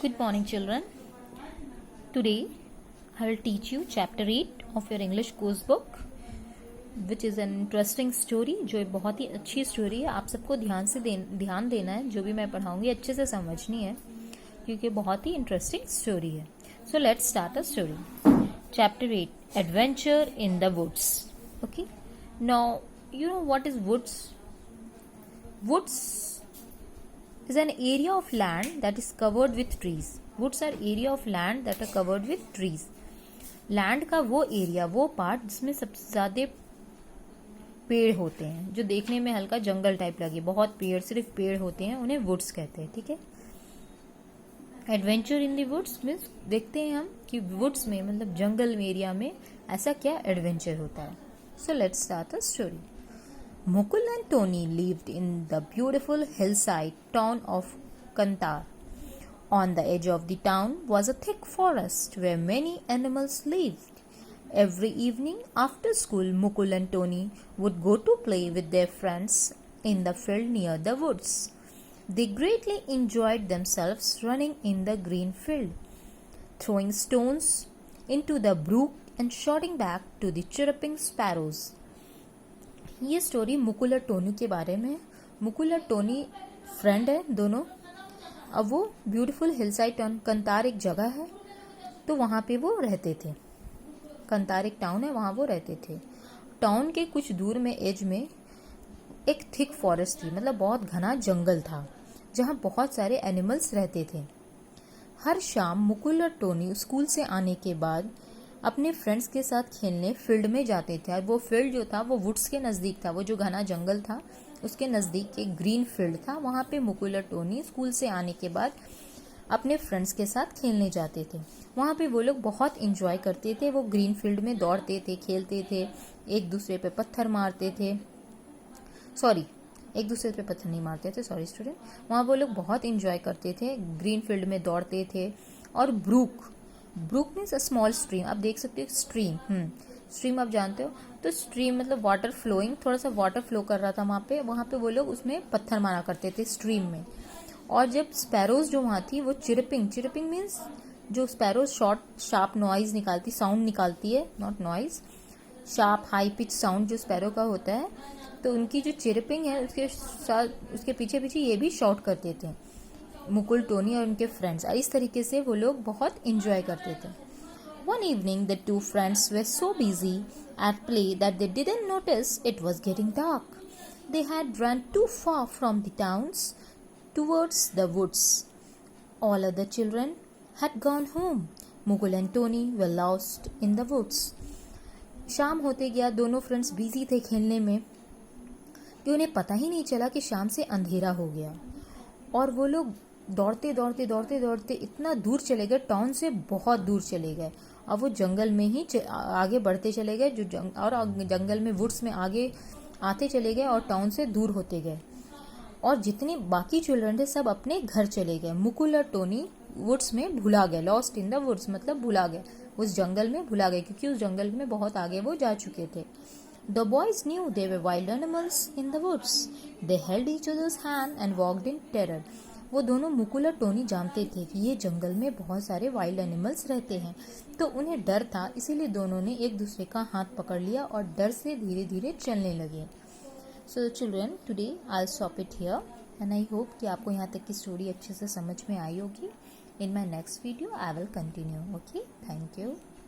Good morning, children. Today, I will teach you chapter 8 of your English course book, which is an interesting story. जो एक बहुत ही अच्छी story है. आप सबको ध्यान देना है. जो भी मैं पढ़ाऊंगी अच्छे से समझनी है, क्योंकि बहुत ही इंटरेस्टिंग स्टोरी है. So let's start a story. Chapter 8, Adventure in the Woods. Okay. Now, you know what is woods? Woods is an area of land that is covered with trees. Woods are area of land that are covered with trees. Land का वो area, वो part जिसमें सबसे ज़्यादा पेड़ होते हैं, जो देखने में हल्का जंगल टाइप लगे, बहुत पेड़, सिर्फ पेड़ होते हैं, उन्हें वुड्स कहते हैं. ठीक है. Adventure in the woods means देखते हैं हम कि वुड्स में मतलब जंगल एरिया में ऐसा क्या एडवेंचर होता है. So let's start a story. Mukul and Tony lived in the beautiful hillside town of Kantar. On the edge of the town was a thick forest where many animals lived. Every evening after school, Mukul and Tony would go to play with their friends in the field near the woods. They greatly enjoyed themselves running in the green field, throwing stones into the brook and shouting back to the chirping sparrows. ये story Mukul और Tony के बारे में. मुकुल और Tony friend है दोनों. अब वो ब्यूटीफुल हिलसाइड टाउन, कंतार एक जगह है, तो वहाँ पे वो रहते थे. कंतार एक टाउन है, वहाँ वो रहते थे. टाउन के कुछ दूर में एज में एक थिक फॉरेस्ट थी, मतलब बहुत घना जंगल था, जहाँ बहुत सारे एनिमल्स रहते थे. हर शाम मुकुल और टोनी स्कूल से आने के बाद अपने फ्रेंड्स के साथ खेलने फील्ड में जाते थे. और वो फील्ड जो था वो वुड्स के नज़दीक था. वो जो घना जंगल था उसके नज़दीक एक ग्रीन फील्ड था. वहाँ पे मुकुल और टोनी स्कूल से आने के बाद अपने फ्रेंड्स के साथ खेलने जाते थे. वहाँ पे वो लोग बहुत इंजॉय करते थे. वो ग्रीन फील्ड में दौड़ते थे, खेलते थे, एक दूसरे पे पत्थर मारते थे. एक दूसरे पे पत्थर नहीं मारते थे, सॉरी स्टूडेंट. वहाँ वो लोग बहुत इंजॉय करते थे, ग्रीन फील्ड में दौड़ते थे. और brook means a small stream. आप देख सकते हो स्ट्रीम. स्ट्रीम आप जानते हो, तो स्ट्रीम मतलब वाटर फ्लोइंग, थोड़ा सा वाटर फ्लो कर रहा था वहाँ पे वो लोग उसमें पत्थर मारा करते थे स्ट्रीम में. और जब स्पैरोज जो वहाँ थी वो चिरपिंग मीन्स जो स्पैरोज शार्प नॉइज निकालती, साउंड निकालती है, not noise, sharp high pitch sound जो स्पैरो का होता है, तो उनकी जो चिरपिंग है उसके साथ उसके पीछे पीछे ये भी शॉट करते थे मुकुल, टोनी और उनके फ्रेंड्स. इस तरीके से वो लोग बहुत इंजॉय करते थे. One evening the two friends were so busy at play that they didn't notice it was getting dark. They had run too far from the towns towards the woods. All other children had gone home. Mukul and Tony were lost in the woods. शाम होते गया, दोनों friends busy थे खेलने में कि उन्हें पता ही नहीं चला कि शाम से अंधेरा हो गया. और वो लोग दौड़ते इतना दूर चले गए, टाउन से बहुत दूर चले गए. अब वो जंगल में ही आगे बढ़ते चले गए, और जंगल में वुड्स में आगे आते चले गए और टाउन से दूर होते गए. और जितने बाकी चिल्ड्रन थे सब अपने घर चले गए. मुकुल और टोनी वुड्स में भुला गए. लॉस्ट इन द वुड्स मतलब भुला गए, उस जंगल में भुला गए, क्योंकि उस जंगल में बहुत आगे वो जा चुके थे. The boys knew there were wild animals in the woods. They held each other's hand and walked in terror. वो दोनों मुकुल और टोनी जानते थे कि ये जंगल में बहुत सारे वाइल्ड एनिमल्स रहते हैं, तो उन्हें डर था, इसीलिए दोनों ने एक दूसरे का हाथ पकड़ लिया और डर से धीरे धीरे चलने लगे. So children, today I stop it here and I hope कि आपको यहाँ तक की स्टोरी अच्छे से समझ में आई होगी. In my next video I will continue. Okay, thank you.